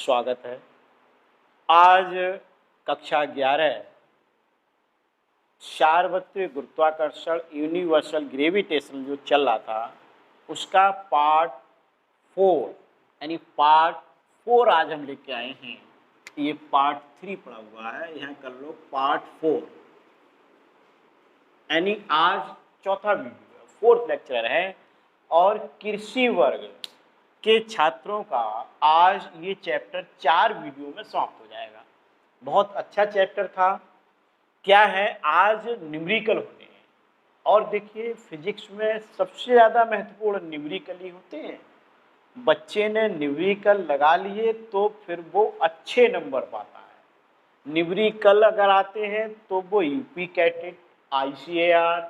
स्वागत है। आज कक्षा 11 सार्वत्रिक गुरुत्वाकर्षण यूनिवर्सल ग्रेविटेशन जो चल रहा था उसका पार्ट 4 यानी पार्ट 4 आज हम लेके आए हैं। ये पार्ट 3 पड़ा हुआ है, यहाँ कर लो पार्ट 4 यानी आज चौथा वीडियो है, 4th लेक्चर है और कृषि वर्ग के छात्रों का आज ये चैप्टर 4 वीडियो में समाप्त हो जाएगा। बहुत अच्छा चैप्टर था। क्या है, आज न्यूमेरिकल होने हैं और देखिए फिजिक्स में सबसे ज़्यादा महत्वपूर्ण न्यूमेरिकल ही होते हैं। बच्चे ने न्यूमेरिकल लगा लिए तो फिर वो अच्छे नंबर पाता है। न्यूमेरिकल अगर आते हैं तो वो यूपी कैटेट, ICAR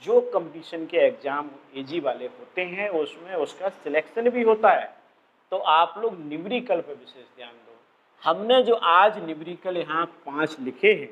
जो कंपटीशन के एग्जाम एजी वाले होते हैं उसमें उसका सिलेक्शन भी होता है। तो आप लोग न्यूमेरिकल पर विशेष ध्यान दो। हमने जो आज न्यूमेरिकल यहाँ 5 लिखे हैं,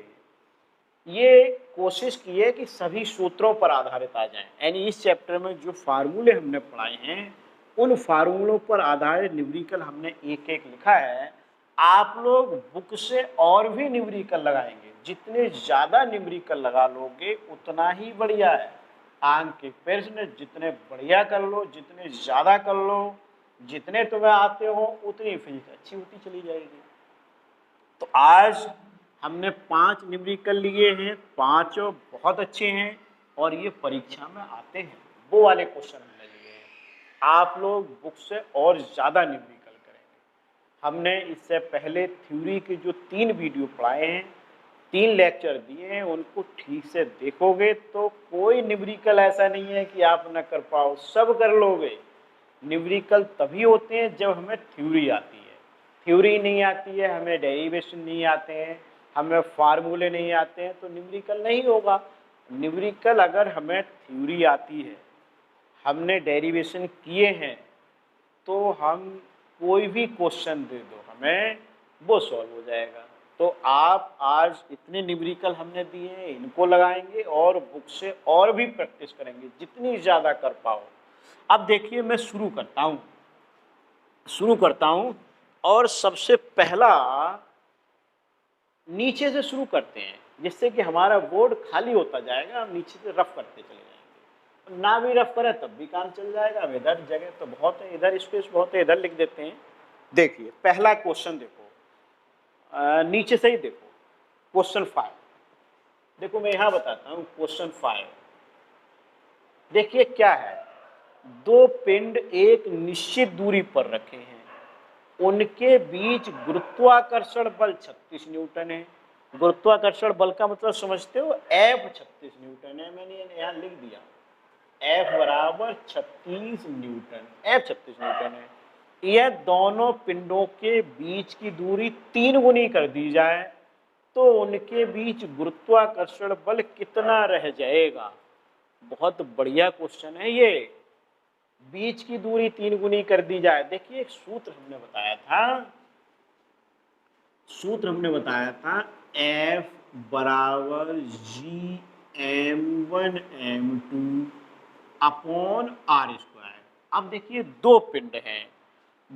ये कोशिश की है कि सभी सूत्रों पर आधारित आ जाएं। यानी इस चैप्टर में जो फार्मूले हमने पढ़ाए हैं उन फार्मूलों पर आधारित न्यूमेरिकल हमने एक एक लिखा है। आप लोग बुक से और भी न्यूमेरिकल लगाएंगे, जितने ज़्यादा न्यूमेरिकल लगा लोगे उतना ही बढ़िया है। अंक के प्रश्न जितने बढ़िया कर लो, जितने ज़्यादा कर लो, जितने तुम्हें आते हो उतनी फिजिक्स अच्छी होती चली जाएगी। तो आज हमने 5 न्यूमेरिकल लिए हैं, पांचों बहुत अच्छे हैं और ये परीक्षा में आते हैं। वो वाले क्वेश्चन हमने लिए हैं। आप लोग बुक से और ज़्यादा न्यूमेरिकल करेंगे। हमने इससे पहले थ्योरी के जो 3 वीडियो पढ़ाए हैं, 3 लेक्चर दिए हैं, उनको ठीक से देखोगे तो कोई न्यूमेरिकल ऐसा नहीं है कि आप न कर पाओ, सब कर लोगे। न्यूमेरिकल तभी होते हैं जब हमें थ्योरी आती है। थ्योरी नहीं आती है, हमें डेरिवेशन नहीं आते हैं, हमें फार्मूले नहीं आते हैं, तो न्यूमेरिकल नहीं होगा। न्यूमेरिकल अगर हमें थ्योरी आती है, हमने डेरिवेशन किए हैं, तो हम कोई भी क्वेश्चन दे दो हमें, वो सॉल्व हो जाएगा। तो आप आज इतने न्यूमेरिकल हमने दिए हैं, इनको लगाएंगे और बुक से और भी प्रैक्टिस करेंगे जितनी ज़्यादा कर पाओ। अब देखिए मैं शुरू करता हूँ और सबसे पहला नीचे से शुरू करते हैं, जिससे कि हमारा बोर्ड खाली होता जाएगा। हम नीचे से रफ करते चले जाएंगे, ना भी रफ करें तब भी काम चल जाएगा। अब इधर जगह तो बहुत है, इधर स्पेस बहुत है, इधर लिख देते हैं। देखिए पहला क्वेश्चन देखो, नीचे से ही देखो, क्वेश्चन 5 देखो। मैं यहाँ बताता हूँ क्वेश्चन 5। देखिए क्या है, 2 पिंड एक निश्चित दूरी पर रखे हैं, उनके बीच गुरुत्वाकर्षण बल 36 न्यूटन है। गुरुत्वाकर्षण बल का मतलब समझते हो, F 36 न्यूटन है। मैंने यहाँ लिख दिया F बराबर 36 न्यूटन, F 36 न्यूटन है। यह दोनों पिंडों के बीच की दूरी 3 गुनी कर दी जाए तो उनके बीच गुरुत्वाकर्षण बल कितना रह जाएगा। बहुत बढ़िया क्वेश्चन है ये। बीच की दूरी 3 गुनी कर दी जाए। देखिए एक सूत्र हमने बताया था, F बराबर Gm1m2 अपॉन R स्क्वायर। अब देखिए 2 पिंड हैं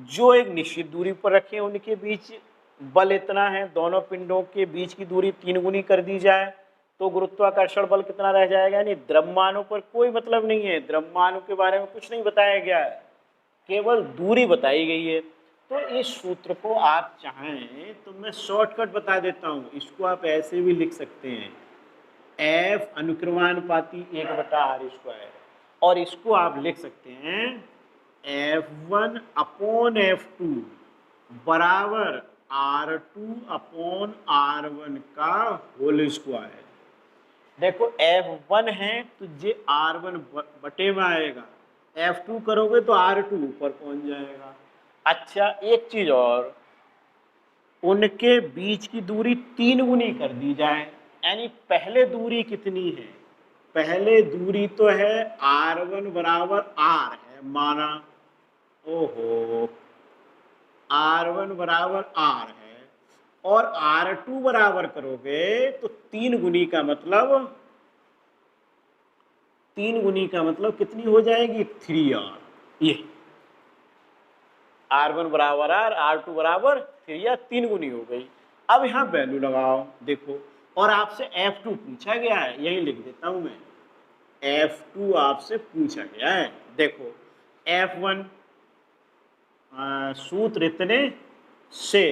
जो एक निश्चित दूरी पर रखे हैं, उनके बीच बल इतना है, दोनों पिंडों के बीच की दूरी 3 गुनी कर दी जाए तो गुरुत्वाकर्षण बल कितना रह जाएगा। यानी द्रव्यमानों पर कोई मतलब नहीं है, द्रव्यमानों के बारे में कुछ नहीं बताया गया है, केवल दूरी बताई गई है। तो इस सूत्र को आप चाहें तो मैं शॉर्टकट बता देता हूँ, इसको आप ऐसे भी लिख सकते हैं, F अनुक्रमानुपाती 1/r स्क्वायर, और इसको आप लिख सकते हैं F1 अपॉन F2 बराबर R2 अपॉन R1 का होल स्क्वायर। देखो F1 है तो ये R1 बटे में आएगा, F2 करोगे तो R2 ऊपर पहुंच जाएगा। अच्छा एक चीज और, उनके बीच की दूरी 3 गुनी कर दी जाए, यानी पहले दूरी कितनी है, पहले दूरी तो है R1 बराबर R है माना, ओहो R1 बराबर R है, और R2 बराबर करोगे तो 3 गुनी का मतलब कितनी हो जाएगी, 3R। ये R1 बराबर R, R2 बराबर 3 या 3 गुनी हो गई। अब यहाँ वैल्यू लगाओ देखो, और आपसे F2 पूछा गया है, यही लिख देता हूँ मैं, F2 आपसे पूछा गया है। देखो F1 सूत्र इतने से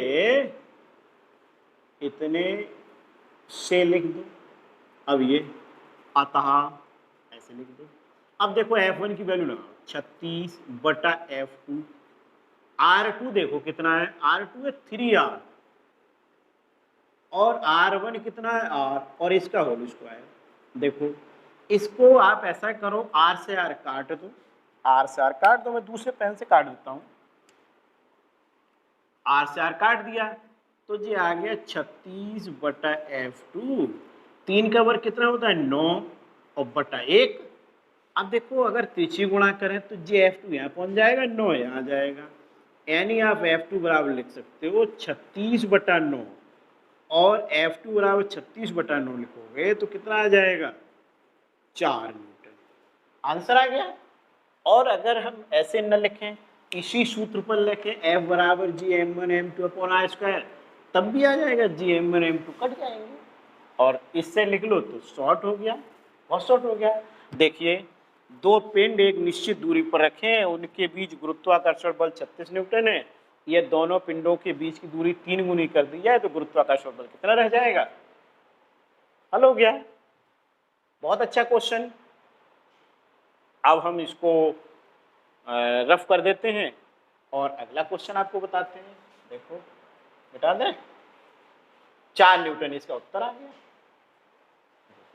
लिख दो। अब ये अतः ऐसे लिख दो। अब देखो F1 की वैल्यू लगाओ 36/F2। R2 देखो कितना है, R2 है 3R, और R1 कितना है R, और इसका होल स्क्वायर। देखो इसको आप ऐसा करो, R से R काट दो, R से R काट दो, मैं दूसरे पेन से काट देता हूँ। R से R काट दिया तो ये आ गया 36/F2। 3 का वर्ग कितना होता है 9 और बटा 1। अब देखो अगर त्रिची गुणा करें तो ये F2 यहाँ पहुंच जाएगा, 9 यहाँ जाएगा, यानी आप F2 बराबर लिख सकते हो 36/9, और F2 बराबर 36/9 लिखोगे तो कितना आ जाएगा 4 न्यूटन। आंसर आ गया। और अगर हम ऐसे न लिखें, इसी सूत्र पर लिखें F बराबर Gm1m2/r², तब भी आ जाएगा, Gm1m2 कट जाएंगे और इससे लिख लो तो शॉर्ट हो गया, बहुत शॉर्ट हो गया। देखिए दो पिंड एक निश्चित दूरी पर रखें, उनके बीच गुरुत्वाकर्षण बल 36 न्यूटन है। ये दोनों पिंडों के बीच की दूरी 3 गुनी कर दी जाए तो गुरुत्वाकर्षण बल कितना रह जाएगा। हल हो गया, बहुत अच्छा क्वेश्चन। अब हम इसको रफ कर देते हैं और अगला क्वेश्चन आपको बताते हैं। देखो बता दें, 4 न्यूटन इसका उत्तर आ गया।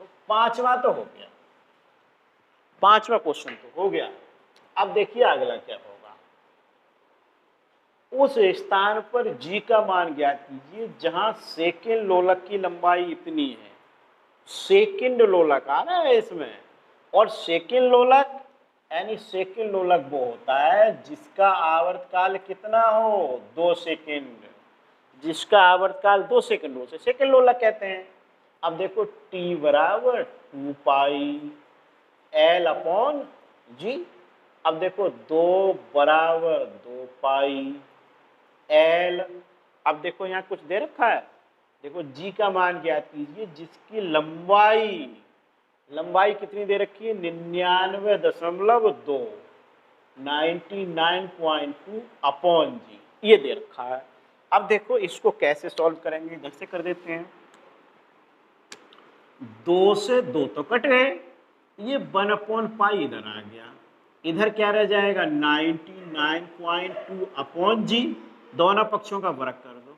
तो 5वां तो हो गया, 5वां क्वेश्चन तो हो गया। अब देखिए अगला क्या होगा। उस स्थान पर G का मान ज्ञात कीजिए जहां सेकंड लोलक की लंबाई इतनी है। सेकंड लोलक आ रहा है इसमें, और सेकंड लोलक यानी सेकंड लोलक वो होता है जिसका आवर्तकाल कितना हो 2 सेकंड, जिसका आवर्तकाल 2 सेकंड हो, से सेकंड लोलक कहते हैं। अब देखो T बराबर 2πL/G। अब देखो 2 बराबर 2πL। अब देखो यहाँ कुछ दे रखा है, देखो G का मान ज्ञात कीजिए जिसकी लंबाई कितनी दे रखी है 99.2, 99.2/G ये दे रखा है। अब देखो इसको कैसे सॉल्व करेंगे, इधर से कर देते हैं। 2 से 2 तो कट गए, ये 1/π इधर आ गया, इधर क्या रह जाएगा 99.2/G। दोनों पक्षों का वर्ग कर दो,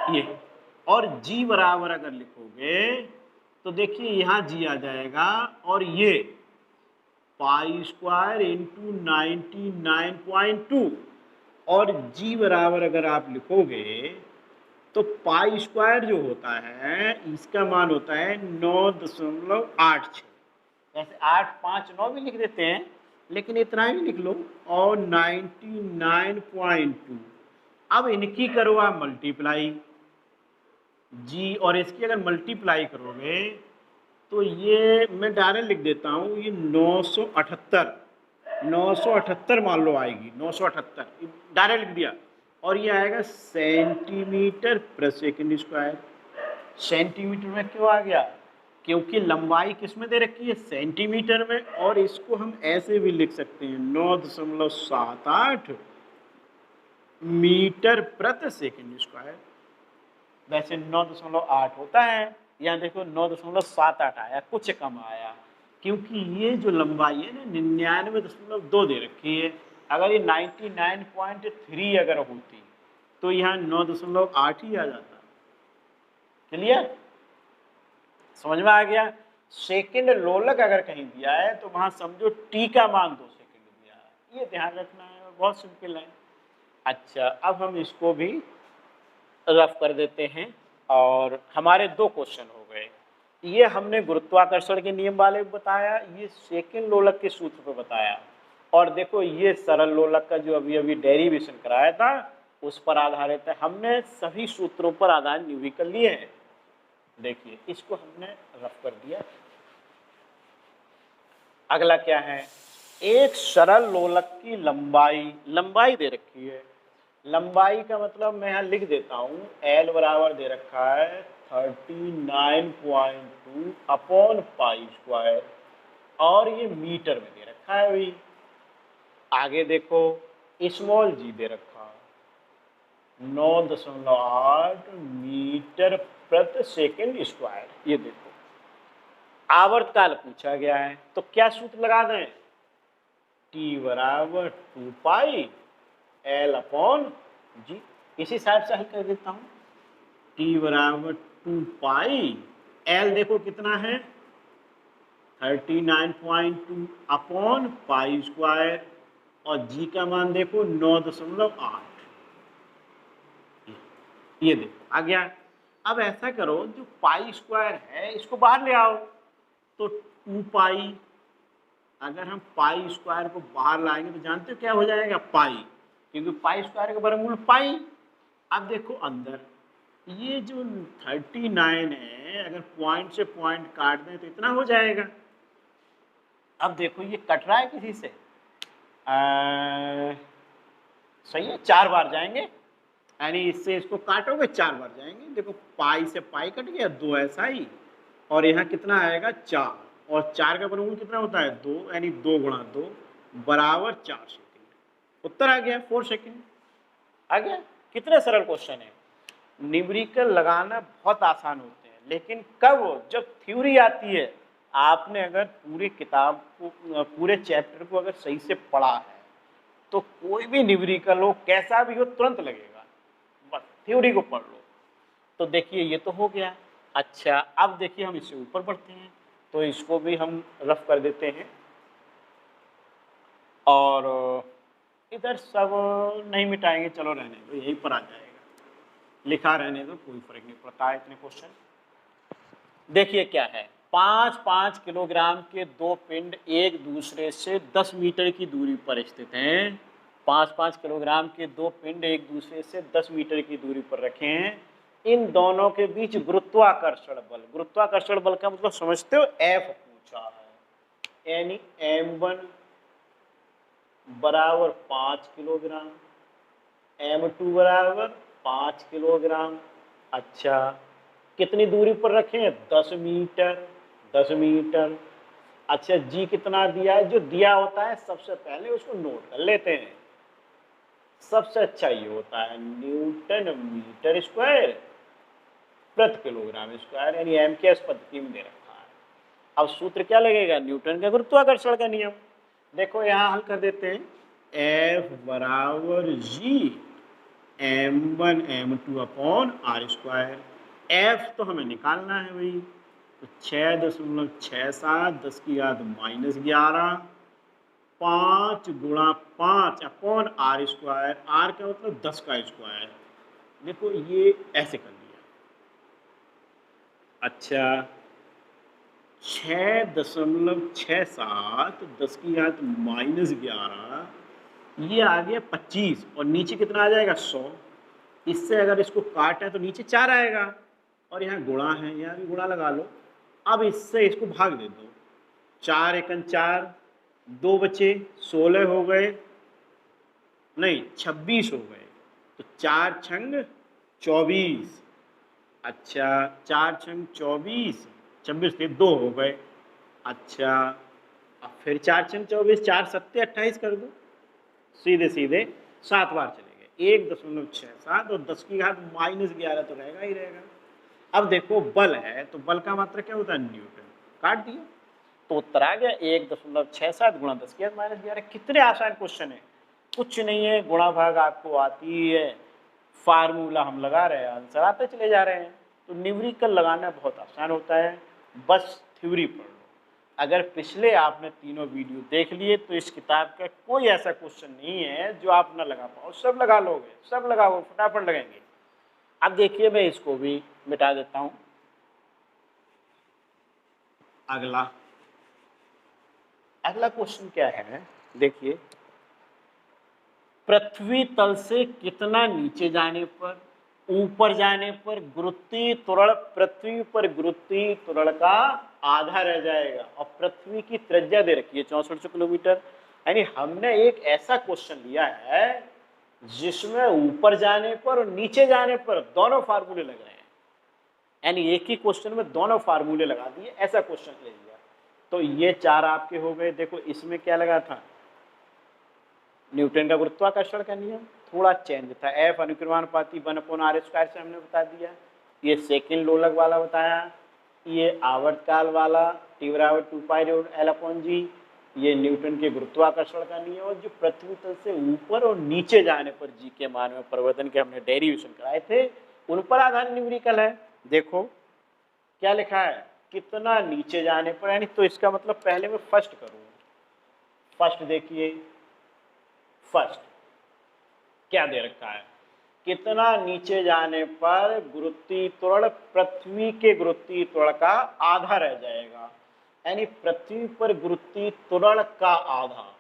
ये, और G बराबर अगर लिखोगे तो देखिए यहाँ G आ जाएगा, और ये π² × 99.2, और G बराबर अगर आप लिखोगे तो π² जो होता है इसका मान होता है 9.86। वैसे 859 भी लिख देते हैं, लेकिन इतना ही लिख लो, और 99.2। अब इनकी करो आप मल्टीप्लाई, G और इसकी अगर मल्टीप्लाई करोगे तो ये मैं डायरेक्ट लिख देता हूँ, ये 978 मान लो आएगी, 978 डायरेक्ट लिख दिया, और ये आएगा cm/s²। सेंटीमीटर में क्यों आ गया, क्योंकि लंबाई किस में दे रखी है सेंटीमीटर में, और इसको हम ऐसे भी लिख सकते हैं 9.78 मीटर/s²। वैसे 9.8 होता है, यहाँ देखो 9.78 आया, कुछ कम आया, क्योंकि ये जो लंबाई है ना 99.2 दे रखी है। अगर ये 99.3 अगर होती तो यहाँ 9.8 ही आ जाता। क्लियर, समझ में आ गया। सेकंड लोलक अगर कहीं दिया है तो वहां समझो T का मान 2 सेकंड दिया है, ये ध्यान रखना है, बहुत सिंपल है। अच्छा अब हम इसको भी रफ कर देते हैं, और हमारे 2 क्वेश्चन हो गए। ये हमने गुरुत्वाकर्षण के नियम वाले बताया, ये सेकंड लोलक के सूत्र पे बताया, और देखो ये सरल लोलक का जो अभी अभी डेरिवेशन कराया था उस पर आधारित है। हमने सभी सूत्रों पर आधार न्यूमेरिकल लिए हैं। देखिए इसको हमने रफ कर दिया। अगला क्या है, एक सरल लोलक की लंबाई दे रखी है। लंबाई का मतलब मैं यहाँ लिख देता हूँ, एल बराबर दे रखा है 39.2 अपॉन पाई स्क्वायर, और ये मीटर में दे रखा है भाई। आगे देखो स्मॉल जी दे रखा है 9.8 मीटर प्रति सेकंड स्क्वायर। ये देखो आवर्तकाल पूछा गया है, तो क्या सूत्र लगा दें, टी बराबर 2 पाई एल अपॉन जी। इसी हिसाब से हल कर देता हूं, टी बराबर 2 पाई एल देखो कितना है 39.2 अपॉन पाई स्क्वायर, और जी का मान देखो 9.8। ये देखो आ गया। अब ऐसा करो, जो पाई स्क्वायर है इसको बाहर ले आओ, तो 2 पाई, अगर हम पाई स्क्वायर को बाहर लाएंगे तो जानते हो क्या हो जाएगा, पाई, क्योंकि पाई स्क्वायर का वर्गमूल पाई। अब देखो अंदर ये जो 39 है, अगर पॉइंट से पॉइंट काट दें तो इतना हो जाएगा। अब देखो ये कट रहा है किसी से, सही है, 4 बार जाएंगे, यानी इससे इसको काटोगे 4 बार जाएंगे। देखो पाई से पाई कट गया, 2 ऐसा ही, और यहाँ कितना आएगा 4, और 4 का वर्गमूल कितना होता है 2, यानी 2 गुणा 2 बराबर 4 सेकेंड। उत्तर आ गया 4 सेकेंड। आ गया। कितने सरल क्वेश्चन है। न्यूमेरिकल लगाना बहुत आसान होते हैं, लेकिन कब, जब थ्योरी आती है। आपने अगर पूरी किताब को, पूरे चैप्टर को अगर सही से पढ़ा है, तो कोई भी न्यूमेरिकल हो कैसा भी हो तुरंत लगेगा। बस थ्योरी को पढ़ लो। तो देखिए ये तो हो गया। अच्छा अब देखिए हम इससे ऊपर बढ़ते हैं, तो इसको भी हम रफ कर देते हैं, और इधर सब नहीं मिटाएंगे, चलो रहने दो, यहीं पर आ जाएगा, लिखा रहने दो, कोई फर्क नहीं पड़ता है इतने क्वेश्चन। देखिए क्या है, 5-5 किलोग्राम के 2 पिंड एक दूसरे से 10 मीटर की दूरी पर स्थित हैं। 5-5 किलोग्राम के 2 पिंड एक दूसरे से 10 मीटर की दूरी पर रखे हैं। इन दोनों के बीच गुरुत्वाकर्षण बल का मतलब समझते हो, एफ पूछा है, यानी m1 बराबर 5 किलोग्राम, m2 बराबर 5 किलोग्राम। अच्छा कितनी दूरी पर रखें, 10 मीटर, 10 मीटर। अच्छा जी कितना दिया है, जो दिया होता है सबसे पहले उसको नोट कर लेते हैं। सबसे अच्छा ये होता है न्यूटन मीटर स्क्वायर प्रति किलोग्राम स्क्वायर, यानी एम के एस पद्धति में दे रखा है। अब सूत्र क्या लगेगा, न्यूटन का गुरुत्वाकर्षण का नियम। देखो यहाँ हल कर देते हैं, एफ बराबर G m1 m2 upon R square. F तो हमें निकालना है भाई, तो 6.67 10 की घात -11 5 गुणा 5 अपॉन आर स्क्वायर। आर का मतलब 10 का स्क्वायर। देखो ये ऐसे कर लिया। अच्छा 6.67 10 की घात -11, ये आ गया 25, और नीचे कितना आ जाएगा 100। इससे अगर इसको काटें तो नीचे 4 आएगा, और यहाँ गुणा है, यहाँ भी गुणा लगा लो। अब इससे इसको भाग दे दो, 4 एकन 4, 2 बचे, 16 हो गए, नहीं 26 हो गए, तो 4 छंग 24। अच्छा 4 छंग 24, 26 थे 2 हो गए। अच्छा अब फिर 4 छंग 24, 4 सत्ते 28 कर दो, सीधे सीधे 7 बार चले गए, 1.67, और 10 की घात -11 तो रहेगा ही रहेगा। अब देखो बल है, तो बल का मात्रा क्या होता है, न्यूटन। काट दिया तो उत्तर आ गया 1.67 गुणा 10 की घात -11। कितने आसान क्वेश्चन है, कुछ नहीं है, गुणा भाग आपको आती ही है, फार्मूला हम लगा रहे हैं, आंसर आते चले जा रहे हैं। तो न्यूमेरिकल लगाना बहुत आसान होता है, बस थ्योरी पढ़ लो। अगर पिछले आपने तीनों वीडियो देख लिए तो इस किताब का कोई ऐसा क्वेश्चन नहीं है जो आप ना लगा पाओ, सब लगा लोगे, सब लगाओ, फटाफट लगेंगे। अब देखिए मैं इसको भी मिटा देता हूं। अगला क्वेश्चन क्या है, देखिए पृथ्वी तल से कितना नीचे जाने पर, ऊपर जाने पर गुरुत्वीय त्वरण, पृथ्वी पर गुरुत्वीय त्वरण का आधा रह जाएगा, और पृथ्वी की त्रिज्या दे रखी है 64 किलोमीटर। यानी हमने एक ऐसा क्वेश्चन लिया है जिसमें ऊपर जाने पर और नीचे जाने पर दोनों फार्मूले लग रहे हैं, यानी एक ही क्वेश्चन में दोनों फार्मूले लगा दिए, ऐसा क्वेश्चन ले लिया। तो ये 4 आपके हो गए। देखो इसमें क्या लगा था, न्यूटन का गुरुत्वाकर्षण का नियम, थोड़ा चेंज था, एफ अनुक्रमानुपाती 1/r² से हमने बता दिया। ये सेकंड लोलक वाला बताया, ये आवर्तकाल वाला T/2π/L/g, ये न्यूटन के गुरुत्वाकर्षण का नियम, और जो पृथ्वी तल से ऊपर और नीचे जाने पर जी के मान में परिवर्तन के हमने डेरिवेशन कराए थे, उन पर आधारित न्यूमेरिकल है। देखो क्या लिखा है, कितना नीचे जाने पर, यानी तो इसका मतलब पहले मैं फर्स्ट करूँ। फर्स्ट देखिए, फर्स्ट क्या दे रखा है, कितना नीचे जाने पर गुरुत्वीय त्वरण पृथ्वी के गुरुत्वीय त्वरण का आधा रह जाएगा, यानी पृथ्वी पर गुरुत्वीय त्वरण का आधा,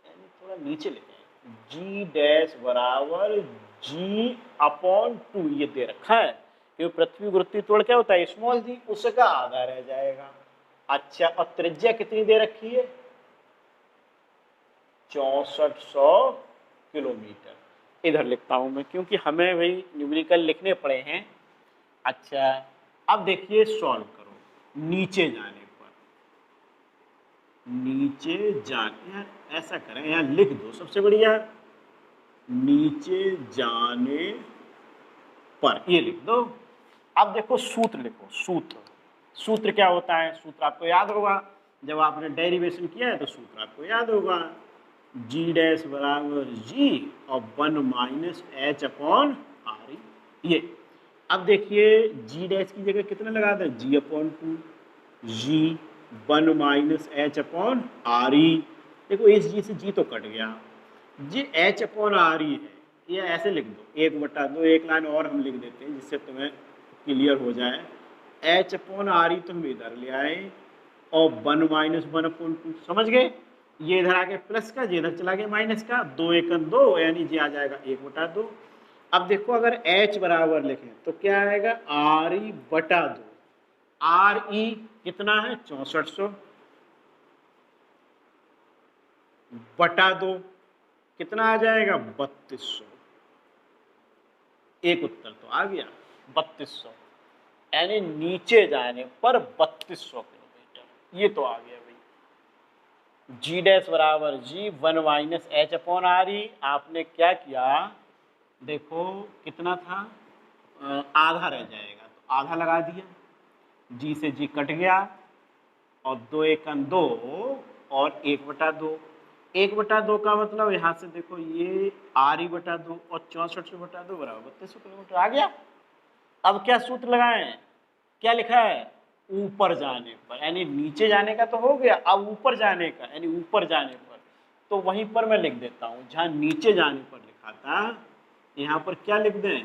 यानी थोड़ा नीचे लेते हैं, जी डैश बराबर g/2 ये दे रखा है, क्योंकि पृथ्वी गुरुत्वीय त्वरण क्या होता है, स्मॉल जी, उसका आधा रह जाएगा। अच्छा, और त्रिज्या कितनी दे रखी है, 6400 किलोमीटर। इधर लिखता हूं मैं, क्योंकि हमें भाई न्यूमेरिकल लिखने पड़े हैं। अच्छा, अब देखिए सॉल्व करो, नीचे जाने पर, नीचे जाने, यार ऐसा करें, यहाँ लिख दो सबसे बढ़िया, नीचे जाने पर, ये लिख दो। अब देखो सूत्र लिखो, सूत्र क्या होता है, सूत्र आपको याद होगा, जब आपने डेरिवेशन किया है तो सूत्र आपको याद होगा, जी डैश बराबर जी और 1 - h/r। ये अब देखिए जी डैश की जगह कितना लगा दें, g/2, जी 1 - h/r। देखो इस जी से जी तो कट गया, जी h/r है, ये ऐसे लिख दो, 1/2, एक लाइन और हम लिख देते हैं जिससे तुम्हें क्लियर हो जाए। h/r तो हम इधर ले आए और 1 - 1/2, समझ गए, ये इधर आ गया प्लस का, ये इधर चला गया माइनस का, 2 × 2, यानी ये आ जाएगा 1/2। अब देखो अगर h बराबर लिखें तो क्या आएगा, re/2, re कितना है 6400 बटा 2 कितना आ जाएगा 3200। एक उत्तर तो आ गया 3200, यानी नीचे जाने पर 3200 किलोमीटर, ये तो आ गया भाई। जी डैश बराबर जी 1 - h/r। आपने क्या किया, देखो कितना था, आधा रह जाएगा तो आधा लगा दिया, जी से जी कट गया, और 2 × 2 और 1/2, 1/2 का मतलब यहाँ से देखो ये re/2 और 6400/2 बराबर 3200 किलोमीटर आ गया। अब क्या सूत्र लगाएं, क्या लिखा है, ऊपर जाने पर, यानी नीचे जाने का तो हो गया, अब ऊपर जाने का, यानी ऊपर जाने पर, तो वहीं पर मैं लिख देता हूं, जहां नीचे जाने पर लिखा था यहां पर क्या लिख दें,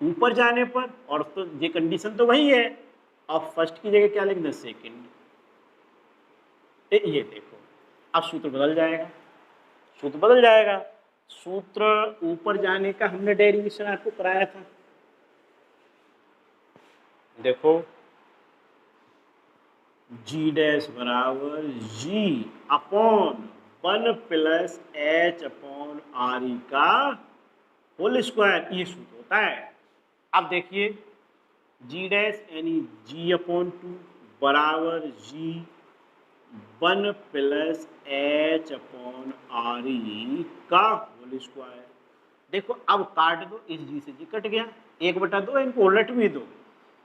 ऊपर जाने पर, और तो ये कंडीशन तो वही है, अब फर्स्ट की जगह क्या लिख दें, सेकंड। ये देखो अब सूत्र बदल जाएगा, सूत्र बदल जाएगा, सूत्र ऊपर जाने का हमने डेरिवेशन आपको कराया था, देखो जी डैश बराबर g/1 + h/r का होल स्क्वायर, ये सूत्र होता है। अब देखिए जी डैश यानी g/2 बराबर g1 + h/r का होल स्क्वायर। देखो अब काट दो, इस जी से जी कट गया, 1/2, इनको उलट भी दो,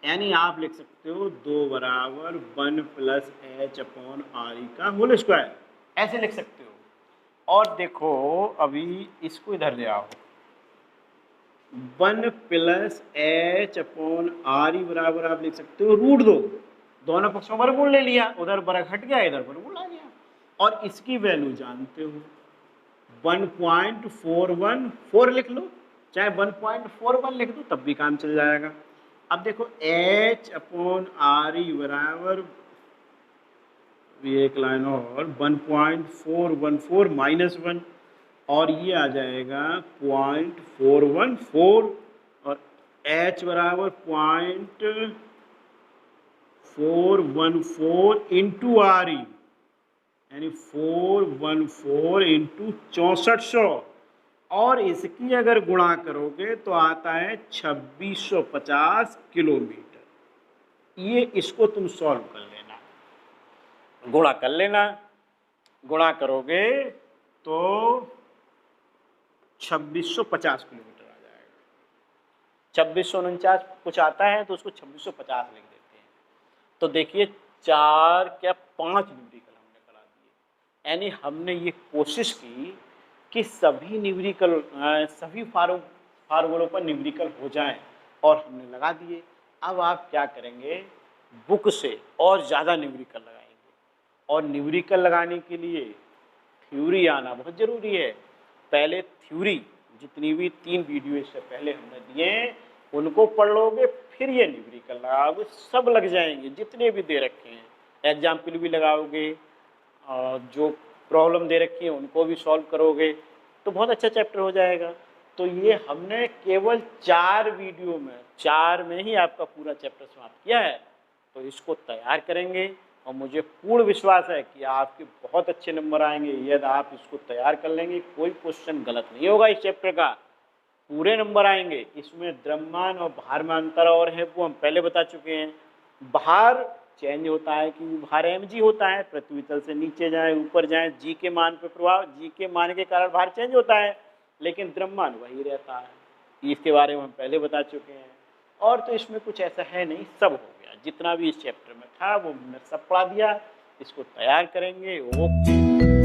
यानी आप लिख सकते हो 2 बराबर 1 + h/r का होल स्क्वायर, ऐसे लिख सकते हो। और देखो अभी इसको इधर ले आओ, 1 + h/r बराबर आप लिख सकते हो √2, दोनों पक्षों पर वर्गमूल ले लिया, उधर वर्ग हट गया, इधर वर्गमूल आ गया, और इसकी वैल्यू जानते हो 1.414 लिख लो, चाहे 1.41 लिख दो तब भी काम चल जाएगा। अब देखो h/r बराबर, एक लाइन और, 1.414 - 1, और ये आ जाएगा 0.414, और h बराबर 0.414 × r, यानी 414 इंटू 6400, और इसकी अगर गुणा करोगे तो आता है 2650 किलोमीटर। ये इसको तुम सॉल्व कर लेना, गुणा कर लेना। गुणा करोगे तो 2650 किलोमीटर आ जाएगा। 2649 कुछ आता है तो उसको 2650 लिख देते हैं। तो देखिए 4 क्या 5 न्यूमेरिकल हमने करा दिए। यानी हमने ये कोशिश की कि सभी न्यूमेरिकल सभी फार्मूलों पर न्यूमेरिकल हो जाएं, और हमने लगा दिए। अब आप क्या करेंगे, बुक से और ज़्यादा न्यूमेरिकल लगाएंगे, और न्यूमेरिकल लगाने के लिए थ्योरी आना बहुत ज़रूरी है। पहले थ्योरी जितनी भी 3 वीडियो इससे पहले हमने दिए हैं उनको पढ़ लोगे, फिर ये न्यूमेरिकल लगाओगे, सब लग जाएंगे जितने भी दे रखे हैं। एग्जाम्पल भी लगाओगे, जो प्रॉब्लम दे रखी है उनको भी सॉल्व करोगे, तो बहुत अच्छा चैप्टर हो जाएगा। तो ये हमने केवल 4 वीडियो में, 4 में ही आपका पूरा चैप्टर समाप्त किया है। तो इसको तैयार करेंगे, और मुझे पूर्ण विश्वास है कि आपके बहुत अच्छे नंबर आएंगे यदि आप इसको तैयार कर लेंगे। कोई क्वेश्चन गलत नहीं होगा इस चैप्टर का, पूरे नंबर आएंगे। इसमें द्रव्यमान और भार में अंतर और है वो हम पहले बता चुके हैं। भार चेंज होता है कि भार mg होता है, पृथ्वी तल से नीचे जाए ऊपर जाए, जी के मान पर प्रभाव, जी के मान के कारण भार चेंज होता है, लेकिन द्रव्यमान वही रहता है। इसके बारे में हम पहले बता चुके हैं। और तो इसमें कुछ ऐसा है नहीं, सब हो गया। जितना भी इस चैप्टर में था वो हमने सब पढ़ा दिया। इसको तैयार करेंगे। ओके।